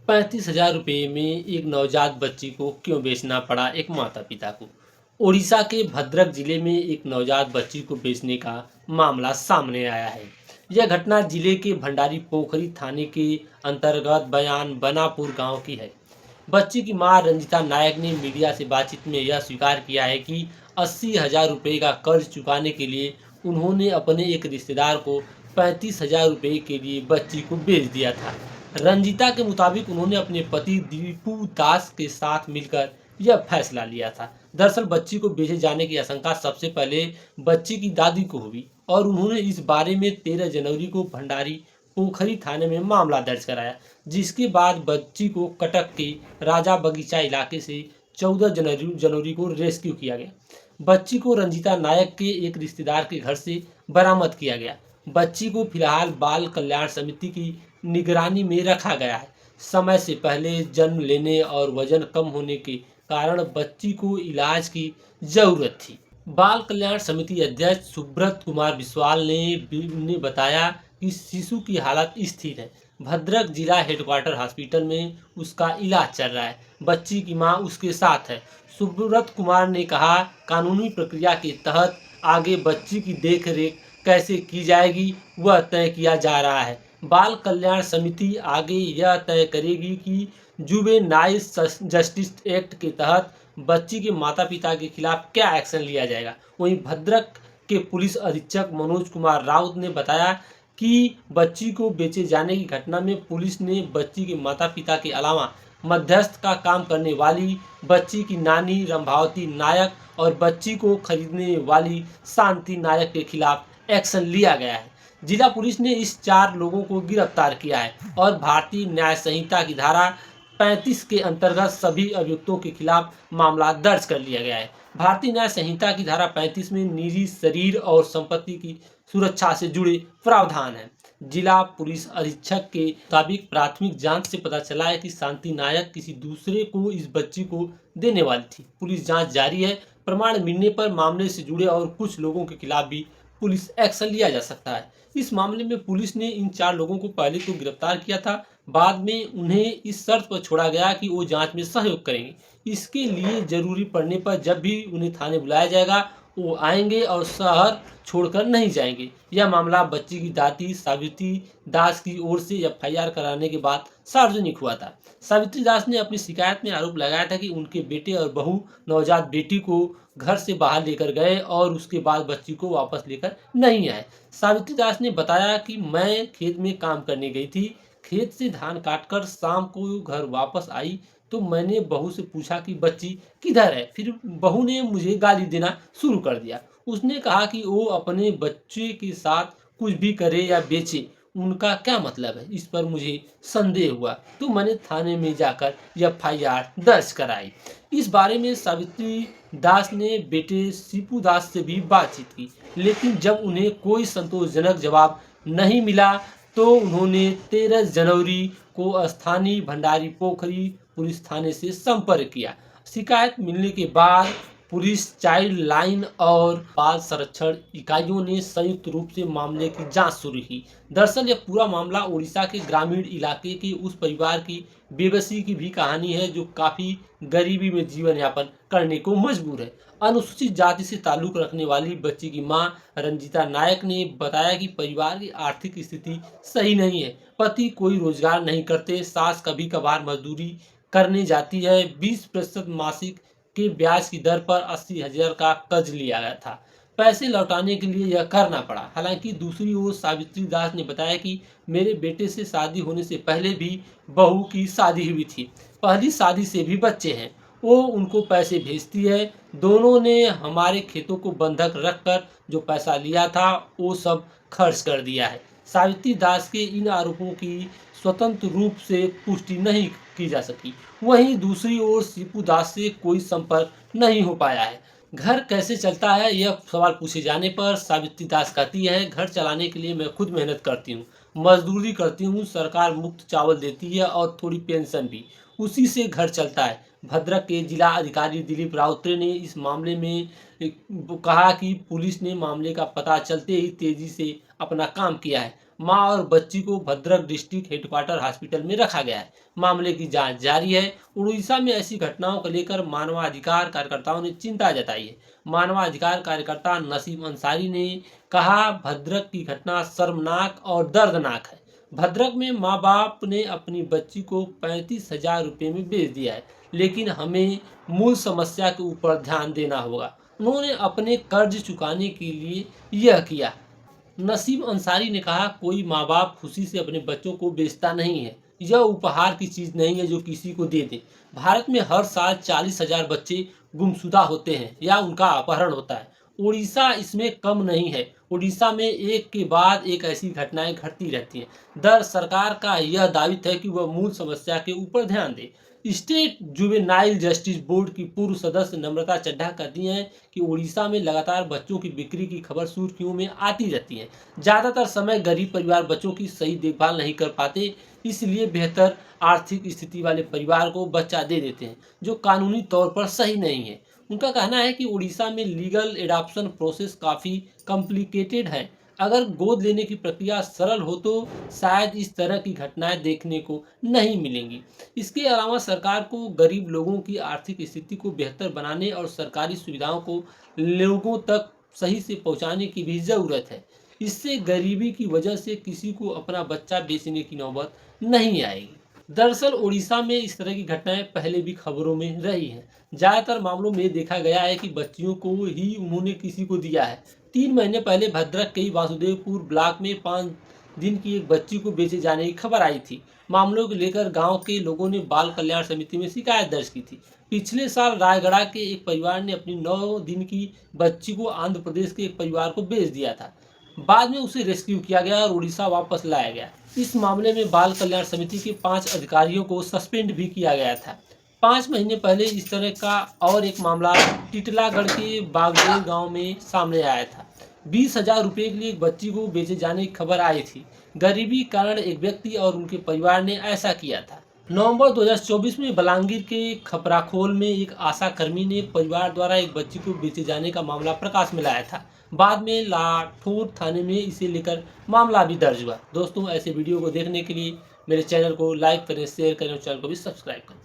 35,000 रुपये में एक नवजात बच्ची को क्यों बेचना पड़ा एक माता पिता को। ओडिशा के भद्रक जिले में एक नवजात बच्ची को बेचने का मामला सामने आया है। यह घटना जिले के भंडारी पोखरी थाने के अंतर्गत बयान बनापुर गांव की है। बच्ची की मां रंजिता नायक ने मीडिया से बातचीत में यह स्वीकार किया है कि 80,000 रुपये का कर्ज चुकाने के लिए उन्होंने अपने एक रिश्तेदार को 35,000 रुपये के लिए बच्ची को बेच दिया था। रंजीता के मुताबिक उन्होंने अपने पति दीपू दास के साथ मिलकर यह फैसला लिया था। दरअसल बच्ची को बेचे जाने की आशंका सबसे पहले बच्ची की दादी को हुई और उन्होंने इस बारे में 13 जनवरी को भंडारी पोखरी थाने में मामला दर्ज कराया, जिसके बाद बच्ची को कटक के राजा बगीचा इलाके से 14 जनवरी को रेस्क्यू किया गया। बच्ची को रंजीता नायक के एक रिश्तेदार के घर से बरामद किया गया। बच्ची को फिलहाल बाल कल्याण समिति की निगरानी में रखा गया है। समय से पहले जन्म लेने और वजन कम होने के कारण बच्ची को इलाज की जरूरत थी। बाल कल्याण समिति अध्यक्ष सुब्रत कुमार बिस्वाल ने बताया कि शिशु की हालत स्थिर है। भद्रक जिला हेडक्वार्टर हॉस्पिटल में उसका इलाज चल रहा है। बच्ची की मां उसके साथ है। सुब्रत कुमार ने कहा, कानूनी प्रक्रिया के तहत आगे बच्ची की देखरेख कैसे की जाएगी वह तय किया जा रहा है। बाल कल्याण समिति आगे यह तय करेगी कि जुवेनाइल जस्टिस एक्ट के तहत बच्ची के माता पिता के खिलाफ क्या एक्शन लिया जाएगा। वहीं भद्रक के पुलिस अधीक्षक मनोज कुमार राउत ने बताया कि बच्ची को बेचे जाने की घटना में पुलिस ने बच्ची के माता पिता के अलावा मध्यस्थ का काम करने वाली बच्ची की नानी रंभावती नायक और बच्ची को खरीदने वाली शांति नायक के खिलाफ एक्शन लिया गया है। जिला पुलिस ने इस 4 लोगों को गिरफ्तार किया है और भारतीय न्याय संहिता की धारा 35 के अंतर्गत सभी अभियुक्तों के खिलाफ मामला दर्ज कर लिया गया है। भारतीय न्याय संहिता की धारा 35 में निजी शरीर और संपत्ति की सुरक्षा से जुड़े प्रावधान हैं। जिला पुलिस अधीक्षक के मुताबिक प्राथमिक जांच से पता चला है कि शांति नायक किसी दूसरे को इस बच्ची को देने वाली थी। पुलिस जांच जारी है। प्रमाण मिलने पर मामले से जुड़े और कुछ लोगों के खिलाफ भी पुलिस एक्शन लिया जा सकता है। इस मामले में पुलिस ने इन 4 लोगों को पहले तो गिरफ्तार किया था, बाद में उन्हें इस शर्त पर छोड़ा गया कि वो जांच में सहयोग करेंगे। इसके लिए जरूरी पड़ने पर जब भी उन्हें थाने बुलाया जाएगा वो आएंगे और शहर छोड़कर नहीं जाएंगे। यह मामला बच्ची की दादी सावित्री दास की ओर से एफआईआर कराने के बाद सार्वजनिक हुआ था। सावित्री दास ने अपनी शिकायत में आरोप लगाया था कि उनके बेटे और बहू नवजात बेटी को घर से बाहर लेकर गए और उसके बाद बच्ची को वापस लेकर नहीं आए। सावित्री दास ने बताया कि मैं खेत में काम करने गई थी। खेत से धान काटकर शाम को घर वापस आई तो मैंने बहू से पूछा कि बच्ची किधर है। फिर बहू ने मुझे गाली देना शुरू कर दिया। उसने कहा कि वो अपने बच्चे के साथ कुछ भी करे या बेचे, उनका क्या मतलब है। इस पर मुझे संदेह हुआ तो मैंने थाने में जाकर एफआईआर दर्ज कराई। इस बारे में सावित्री दास ने बेटे सीपू दास से भी बातचीत की, लेकिन जब उन्हें कोई संतोषजनक जवाब नहीं मिला तो उन्होंने 13 जनवरी को स्थानीय भंडारी पोखरी पुलिस थाने से संपर्क किया। शिकायत मिलने के बाद पुलिस, चाइल्ड लाइन और बाल संरक्षण इकाइयों ने संयुक्त रूप से मामले की जांच शुरू की। दरअसल यह पूरा मामला उड़ीसा के ग्रामीण इलाके के उस परिवार की बेबसी की भी कहानी है जो काफी गरीबी में जीवन यापन करने को मजबूर है। अनुसूचित जाति से ताल्लुक रखने वाली बच्ची की मां रंजीता नायक ने बताया कि परिवार की आर्थिक स्थिति सही नहीं है। पति कोई रोजगार नहीं करते, सास कभी कभार मजदूरी करने जाती है। 20% मासिक के ब्याज की दर पर 80,000 का कर्ज लिया गया था। पैसे लौटाने के लिए यह करना पड़ा। हालांकि दूसरी ओर सावित्री दास ने बताया कि मेरे बेटे से शादी होने से पहले भी बहू की शादी हुई थी। पहली शादी से भी बच्चे हैं। वो उनको पैसे भेजती है। दोनों ने हमारे खेतों को बंधक रखकर जो पैसा लिया था वो सब खर्च कर दिया है। सावित्री दास के इन आरोपों की स्वतंत्र रूप से पुष्टि नहीं की जा सकी। वहीं दूसरी ओर सीपू दास से कोई संपर्क नहीं हो पाया है। घर कैसे चलता है यह सवाल पूछे जाने पर सावित्री दास कहती है, घर चलाने के लिए मैं खुद मेहनत करती हूँ, मजदूरी करती हूँ, सरकार मुफ्त चावल देती है और थोड़ी पेंशन भी, उसी से घर चलता है। भद्रक के जिला अधिकारी दिलीप राउतरे ने इस मामले में कहा कि पुलिस ने मामले का पता चलते ही तेजी से अपना काम किया है। मां और बच्ची को भद्रक डिस्ट्रिक्ट हेडक्वार्टर हॉस्पिटल में रखा गया है। मामले की जांच जारी है। उड़ीसा में ऐसी घटनाओं को लेकर मानवाधिकार कार्यकर्ताओं ने चिंता जताई है। मानवाधिकार कार्यकर्ता नसीम अंसारी ने कहा, भद्रक की घटना शर्मनाक और दर्दनाक है। भद्रक में माँ बाप ने अपनी बच्ची को 35,000 रुपये में बेच दिया है, लेकिन हमें मूल समस्या के ऊपर ध्यान देना होगा। उन्होंने अपने कर्ज चुकाने के लिए यह किया। नसीम अंसारी ने कहा, कोई माँ बाप खुशी से अपने बच्चों को बेचता नहीं है। यह उपहार की चीज नहीं है जो किसी को दे दे। भारत में हर साल 40,000 बच्चे गुमशुदा होते हैं या उनका अपहरण होता है। उड़ीसा इसमें कम नहीं है। उड़ीसा में एक के बाद एक ऐसी घटनाएं घटती रहती हैं। सरकार का यह दायित्व है कि वह मूल समस्या के ऊपर ध्यान दे। स्टेट जुवेनाइल जस्टिस बोर्ड की पूर्व सदस्य नम्रता चड्ढा कहती हैं कि उड़ीसा में लगातार बच्चों की बिक्री की खबर सुर्खियों में आती रहती है। ज़्यादातर समय गरीब परिवार बच्चों की सही देखभाल नहीं कर पाते, इसलिए बेहतर आर्थिक स्थिति वाले परिवार को बच्चा दे देते हैं, जो कानूनी तौर पर सही नहीं है। उनका कहना है कि उड़ीसा में लीगल एडॉप्शन प्रोसेस काफ़ी कॉम्प्लिकेटेड है। अगर गोद लेने की प्रक्रिया सरल हो तो शायद इस तरह की घटनाएं देखने को नहीं मिलेंगी। इसके अलावा सरकार को गरीब लोगों की आर्थिक स्थिति को बेहतर बनाने और सरकारी सुविधाओं को लोगों तक सही से पहुंचाने की भी ज़रूरत है। इससे गरीबी की वजह से किसी को अपना बच्चा बेचने की नौबत नहीं आएगी। दरअसल उड़ीसा में इस तरह की घटनाएं पहले भी खबरों में रही हैं। ज़्यादातर मामलों में देखा गया है कि बच्चियों को ही उन्होंने किसी को दिया है। 3 महीने पहले भद्रक के वासुदेवपुर ब्लॉक में 5 दिन की एक बच्ची को बेचे जाने की खबर आई थी। मामलों को लेकर गांव के लोगों ने बाल कल्याण समिति में शिकायत दर्ज की थी। पिछले साल रायगढ़ के एक परिवार ने अपनी 9 दिन की बच्ची को आंध्र प्रदेश के एक परिवार को बेच दिया था। बाद में उसे रेस्क्यू किया गया और उड़ीसा वापस लाया गया। इस मामले में बाल कल्याण समिति के 5 अधिकारियों को सस्पेंड भी किया गया था। 5 महीने पहले इस तरह का और एक मामला टिटलागढ़ के बागदेव गांव में सामने आया था। 20,000 रुपये के लिए एक बच्ची को बेचे जाने की खबर आई थी। गरीबी के कारण एक व्यक्ति और उनके परिवार ने ऐसा किया था। नवंबर 2024 में बलांगीर के खपराखोल में एक आशा कर्मी ने परिवार द्वारा एक बच्ची को बेचे जाने का मामला प्रकाश में लाया था। बाद में लाठौर थाने में इसे लेकर मामला भी दर्ज हुआ। दोस्तों, ऐसे वीडियो को देखने के लिए मेरे चैनल को लाइक करें, शेयर करें और चैनल को भी सब्सक्राइब करें।